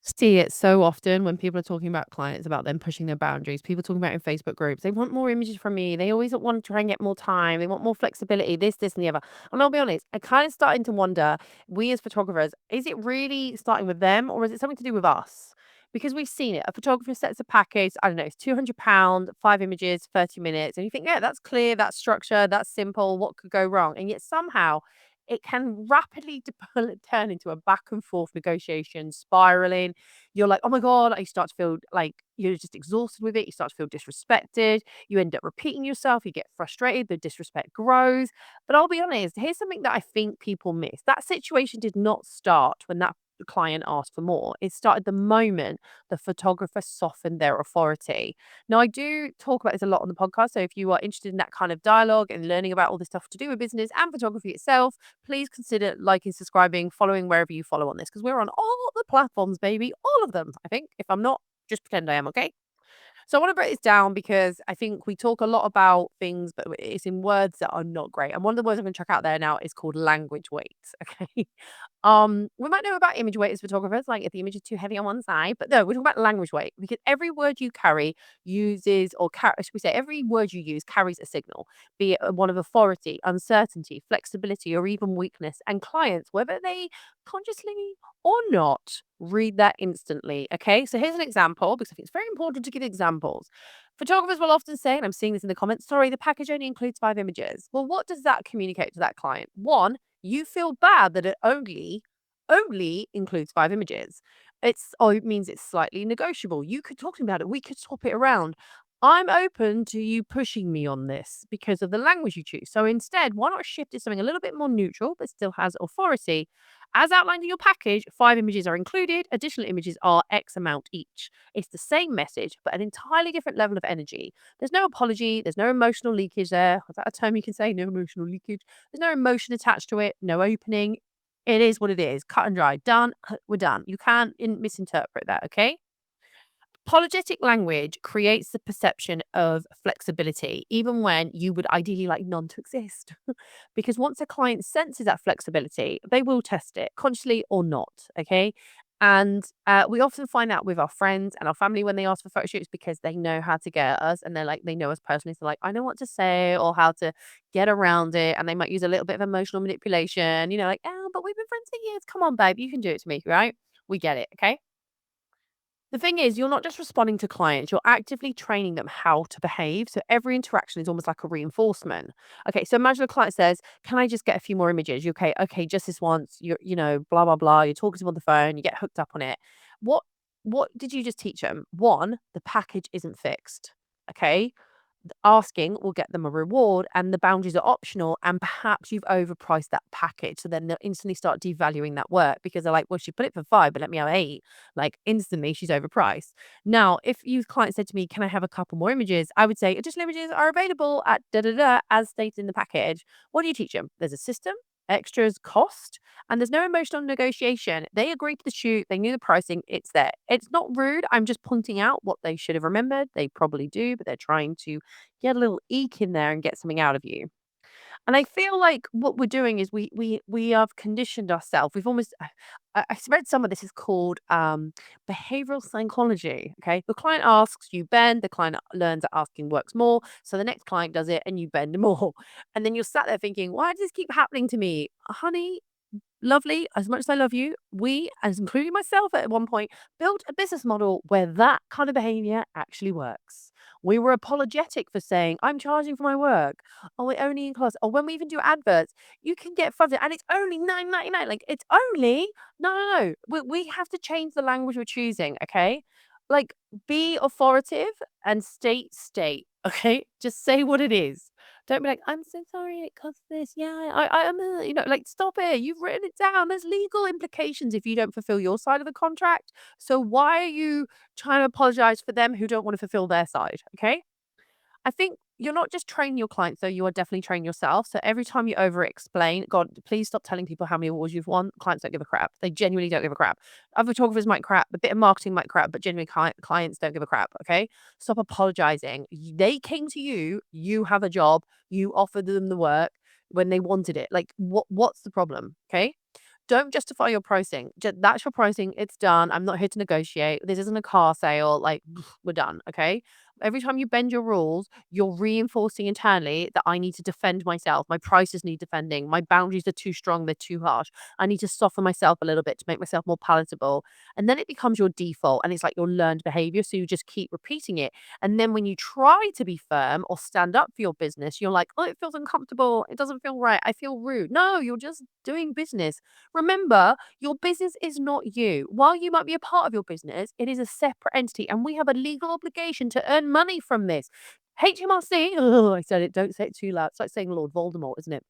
See it so often when people are talking about clients, about them pushing their boundaries. People talking about in Facebook groups, they want more images from me. They always want to try and get more time. They want more flexibility, this, and the other. And I'll be honest, I kind of starting to wonder, we as photographers, is it really starting with them or is it something to do with us? Because we've seen it. A photographer sets a package, I don't know, it's £200, 5 images, 30 minutes. And you think, yeah, that's clear, that's structure, that's simple. What could go wrong? And yet somehow it can rapidly turn into a back and forth negotiation, spiraling. You're like, oh my God, you start to feel like you're just exhausted with it. You start to feel disrespected. You end up repeating yourself. You get frustrated. The disrespect grows. But I'll be honest, here's something that I think people miss. That situation did not start when that client asked for more. It started the moment the photographer softened their authority. Now, I do talk about this a lot on the podcast. So if you are interested in that kind of dialogue and learning about all this stuff to do with business and photography itself, please consider liking, subscribing, following wherever you follow on this because we're on all the platforms, baby. All of them, I think. If I'm not, just pretend I am, okay? So I want to break this down because I think we talk a lot about things, but it's in words that are not great. And one of the words I'm going to chuck out there now is called language weight. Okay. We might know about image weight as photographers, like if the image is too heavy on one side, but no, we're talking about language weight because every word you carry uses, or should we say, every word you use carries a signal, be it one of authority, uncertainty, flexibility, or even weakness. And clients, whether they consciously or not, read that instantly. Okay. So here's an example because I think it's very important to give examples. Photographers will often say, and I'm seeing this in the comments, sorry, the package only includes 5 images. Well, what does that communicate to that client? One, you feel bad that it only includes 5 images. It means it's slightly negotiable. You could talk to me about it. We could swap it around. I'm open to you pushing me on this because of the language you choose. So instead, why not shift to something a little bit more neutral but still has authority? As outlined in your package, 5 images are included. Additional images are X amount each. It's the same message, but an entirely different level of energy. There's no apology. There's no emotional leakage there. Is that a term you can say? No emotional leakage. There's no emotion attached to it. No opening. It is what it is. Cut and dry. Done. We're done. You can't misinterpret that. Okay. Apologetic language creates the perception of flexibility, even when you would ideally like none to exist. Because once a client senses that flexibility, they will test it, consciously or not. Okay. And we often find out with our friends and our family when they ask for photo shoots because they know how to get at us and they're like, they know us personally. So, like, I know what to say or how to get around it. And they might use a little bit of emotional manipulation, like, oh, but we've been friends for years. Come on, babe, you can do it to me. Right. We get it. Okay. The thing is, you're not just responding to clients, you're actively training them how to behave. So every interaction is almost like a reinforcement. Okay, so imagine a client says, "Can I just get a few more images?" You okay, okay, just this once. Blah blah blah. You're talking to them on the phone, you get hooked up on it. What what did you just teach them? One, the package isn't fixed. Okay. Asking will get them a reward and the boundaries are optional and perhaps you've overpriced that package. So then they'll instantly start devaluing that work because they're like, well, she put it for 5, but let me have 8. Like instantly she's overpriced. Now, if you client said to me, can I have a couple more images? I would say additional images are available at da da da as stated in the package. What do you teach them? There's a system, extras, cost, and there's no emotional negotiation. They agreed to the shoot, they knew the pricing, it's there. It's not rude. I'm just pointing out what they should have remembered. They probably do, but they're trying to get a little eke in there and get something out of you. And I feel like what we're doing is we have conditioned ourselves. We've almost I read some of this is called behavioral psychology. Okay. The client asks, you bend, the client learns that asking works more. So the next client does it and you bend more. And then you're sat there thinking, why does this keep happening to me? Honey, lovely, as much as I love you, we, as including myself at one point, built a business model where that kind of behavior actually works. We were apologetic for saying, I'm charging for my work. Oh, it only in class. Or when we even do adverts, you can get funded and it's only 9.99. Like it's only no. We have to change the language we're choosing, okay? Like be authoritative and state. Okay? Just say what it is. Don't be like, I'm so sorry it costs this. Yeah, I'm, like, stop it. You've written it down. There's legal implications if you don't fulfill your side of the contract. So why are you trying to apologize for them who don't want to fulfill their side? Okay. I think you're not just training your clients, though, you are definitely training yourself. So every time you over explain, God, please stop telling people how many awards you've won. Clients don't give a crap. They genuinely don't give a crap. Other photographers might crap, a bit of marketing might crap, but genuinely clients don't give a crap. Okay. Stop apologizing. They came to you, you have a job, you offered them the work when they wanted it. Like, what's the problem? Okay. don't justify your pricing. That's your pricing. It's done. I'm not here to negotiate. This isn't a car sale. Like, we're done. Okay. Every time you bend your rules, you're reinforcing internally that I need to defend myself. My prices need defending. My boundaries are too strong. They're too harsh. I need to soften myself a little bit to make myself more palatable. And then it becomes your default and it's like your learned behavior. So you just keep repeating it. And then when you try to be firm or stand up for your business, you're like, oh, it feels uncomfortable. It doesn't feel right. I feel rude. No, you're just doing business. Remember, your business is not you. While you might be a part of your business, it is a separate entity, and we have a legal obligation to earn money from this. HMRC, oh, I said it, don't say it too loud. It's like saying Lord Voldemort, isn't it?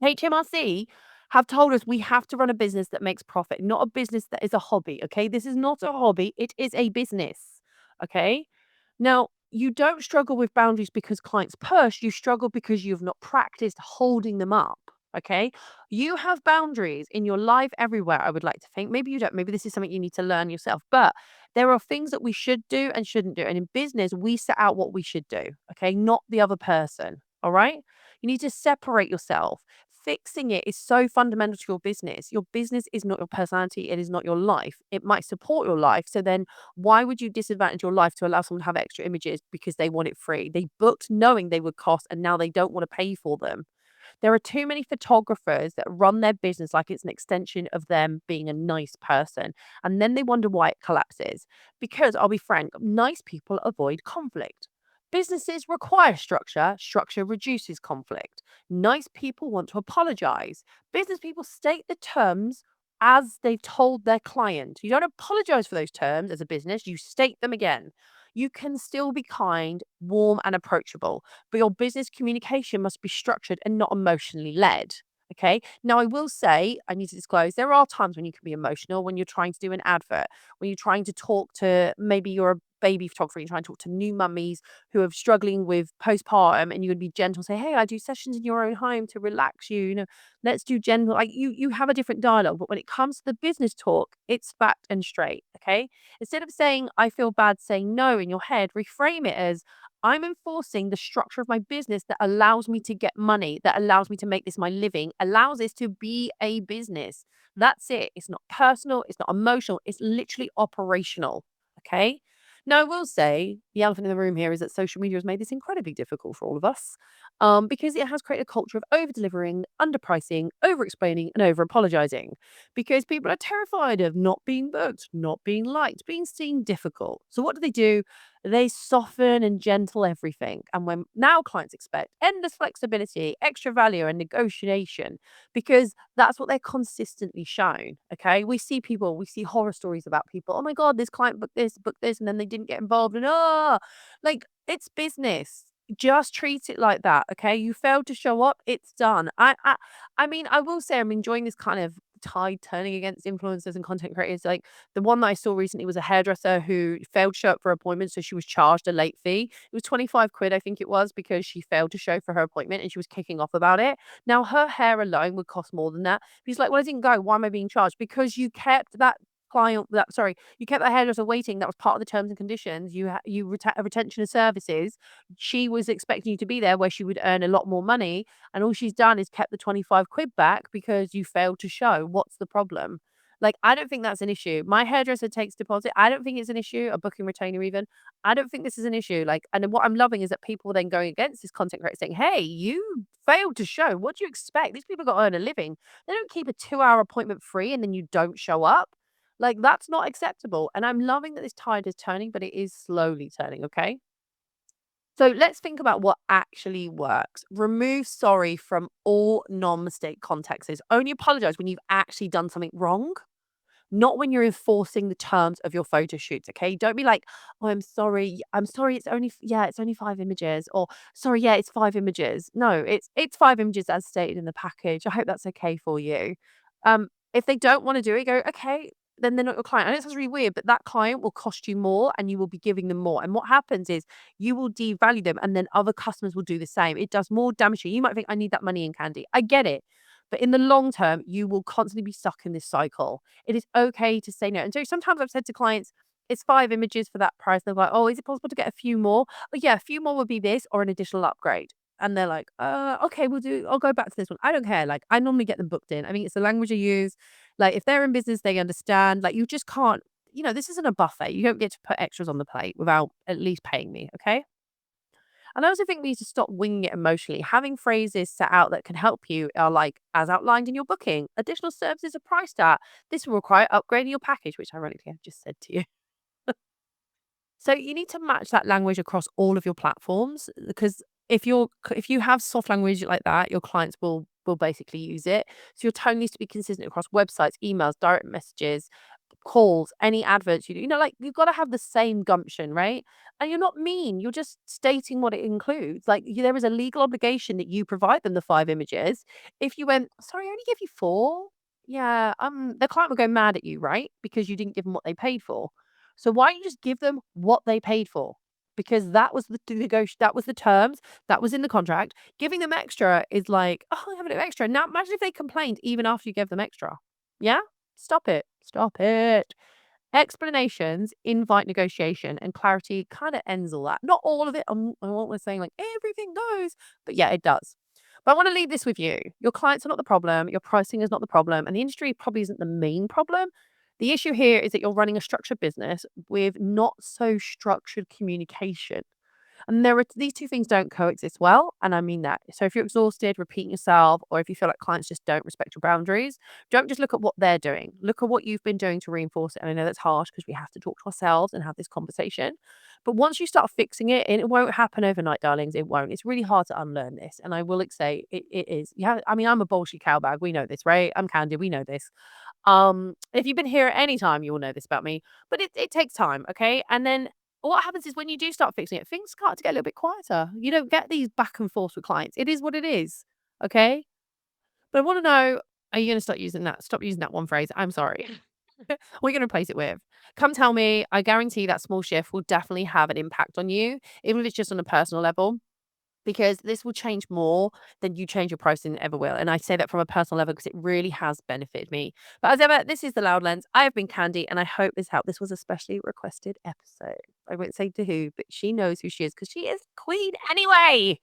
HMRC have told us we have to run a business that makes profit, not a business that is a hobby. Okay. This is not a hobby, it is a business. Okay. Now, you don't struggle with boundaries because clients push, you struggle because you've not practiced holding them up. Okay. You have boundaries in your life everywhere, I would like to think. Maybe you don't. Maybe this is something you need to learn yourself. But there are things that we should do and shouldn't do. And in business, we set out what we should do. Okay. Not the other person. All right. You need to separate yourself. Fixing it is so fundamental to your business. Your business is not your personality. It is not your life. It might support your life. So then why would you disadvantage your life to allow someone to have extra images because they want it free? They booked knowing they would cost and now they don't want to pay for them. There are too many photographers that run their business like it's an extension of them being a nice person. And then they wonder why it collapses. Because I'll be frank, nice people avoid conflict. Businesses require structure. Structure reduces conflict. Nice people want to apologize. Business people state the terms as they told their client. You don't apologize for those terms as a business, you state them again. You can still be kind, warm, and approachable, but your business communication must be structured and not emotionally led. Okay. Now, I will say, I need to disclose, there are times when you can be emotional when you're trying to do an advert, when you're trying to talk to maybe you're a baby photographer, you're trying to talk to new mummies who are struggling with postpartum, and you would be gentle, say, hey, I do sessions in your own home to relax you, let's do gentle, like you have a different dialogue. But when it comes to the business talk, it's fact and straight. Okay. Instead of saying, I feel bad saying no in your head, reframe it as, I'm enforcing the structure of my business that allows me to get money, that allows me to make this my living, allows this to be a business. That's it. It's not personal, it's not emotional, it's literally operational. Okay. Now, I will say the elephant in the room here is that social media has made this incredibly difficult for all of us because it has created a culture of over delivering, underpricing, over explaining, and over apologizing because people are terrified of not being booked, not being liked, being seen difficult. So what do? They soften and gentle everything. And when now clients expect endless flexibility, extra value, and negotiation, because that's what they're consistently shown. Okay. We see horror stories about people. Oh my God, this client booked this, and then they didn't get involved. And like it's business. Just treat it like that. Okay. You failed to show up, it's done. I mean, I will say I'm enjoying this kind of tide turning against influencers and content creators. Like the one that I saw recently was a hairdresser who failed to show up for her appointment, so she was charged a late fee. It was 25 quid, I think it was, because she failed to show for her appointment and she was kicking off about it. Now her hair alone would cost more than that. He's like, well, I didn't go. Why am I being charged? Because you kept that you kept that hairdresser waiting. That was part of the terms and conditions. A retention of services. She was expecting you to be there where she would earn a lot more money, and all she's done is kept the 25 quid back because you failed to show. What's the problem? Like, I don't think that's an issue. My hairdresser takes deposit. I don't think it's an issue. A booking retainer, even. I don't think this is an issue. Like, and then what I'm loving is that people are then going against this content creator saying, hey, you failed to show. What do you expect? These people got to earn a living. They don't keep a 2-hour appointment free and then you don't show up. Like, that's not acceptable. And I'm loving that this tide is turning, but it is slowly turning. Okay. So let's think about what actually works. Remove sorry from all non mistake contexts. Only apologize when you've actually done something wrong, not when you're enforcing the terms of your photo shoots. Okay. Don't be like, oh, I'm sorry. I'm sorry. It's only 5 images. Or sorry, yeah, it's 5 images. No, it's 5 images as stated in the package. I hope that's okay for you. If they don't want to do it, go, okay, then they're not your client. I know it sounds really weird, but that client will cost you more and you will be giving them more. And what happens is you will devalue them and then other customers will do the same. It does more damage to you. You might think, I need that money in Khandie. I get it. But in the long term, you will constantly be stuck in this cycle. It is okay to say no. And so sometimes I've said to clients, it's 5 images for that price. They're like, oh, is it possible to get a few more? Oh, yeah, a few more would be this or an additional upgrade. And they're like, okay, I'll go back to this one. I don't care. Like, I normally get them booked in. I mean, it's the language I use. Like, if they're in business, they understand. Like, you just can't, this isn't a buffet. You don't get to put extras on the plate without at least paying me, okay? And I also think we need to stop winging it emotionally. Having phrases set out that can help you are like, as outlined in your booking, additional services are priced at. This will require upgrading your package, which ironically I've just said to you. So you need to match that language across all of your platforms because if you have soft language like that, your clients will basically use it. So your tone needs to be consistent across websites, emails, direct messages, calls, any adverts you do. Like you've got to have the same gumption, right? And you're not mean. You're just stating what it includes. Like there is a legal obligation that you provide them the 5 images. If you went, sorry, I only gave you 4. Yeah, the client will go mad at you, right? Because you didn't give them what they paid for. So why don't you just give them what they paid for? Because that was that was the terms, that was in the contract. Giving them extra is like, oh, I have a bit of extra. Now imagine if they complained even after you gave them extra. Yeah? Stop it. Stop it. Explanations invite negotiation and clarity kind of ends all that. Not all of it. I won't saying like everything goes, but yeah, it does. But I want to leave this with you. Your clients are not the problem. Your pricing is not the problem. And the industry probably isn't the main problem. The issue here is that you're running a structured business with not so structured communication. And these two things don't coexist well, and I mean that. So if you're exhausted, repeating yourself, or if you feel like clients just don't respect your boundaries, don't just look at what they're doing. Look at what you've been doing to reinforce it. And I know that's harsh because we have to talk to ourselves and have this conversation. But once you start fixing it, and it won't happen overnight, darlings. It won't. It's really hard to unlearn this. And I will say it is. Yeah, I mean, I'm a bullshit cowbag. We know this, right? I'm Khandie. We know this. If you've been here at any time, you will know this about me. But it takes time, okay? And then what happens is when you do start fixing it, things start to get a little bit quieter. You don't get these back and forth with clients. It is what it is. Okay. But I want to know, are you going to start using that? Stop using that one phrase. I'm sorry. What are you going to replace it with? Come tell me. I guarantee that small shift will definitely have an impact on you, even if it's just on a personal level, because this will change more than you change your pricing ever will. And I say that from a personal level because it really has benefited me. But as ever, this is The Loud Lens. I have been Khandie, and I hope this helped. This was a specially requested episode. I won't say to who, but she knows who she is because she is queen anyway.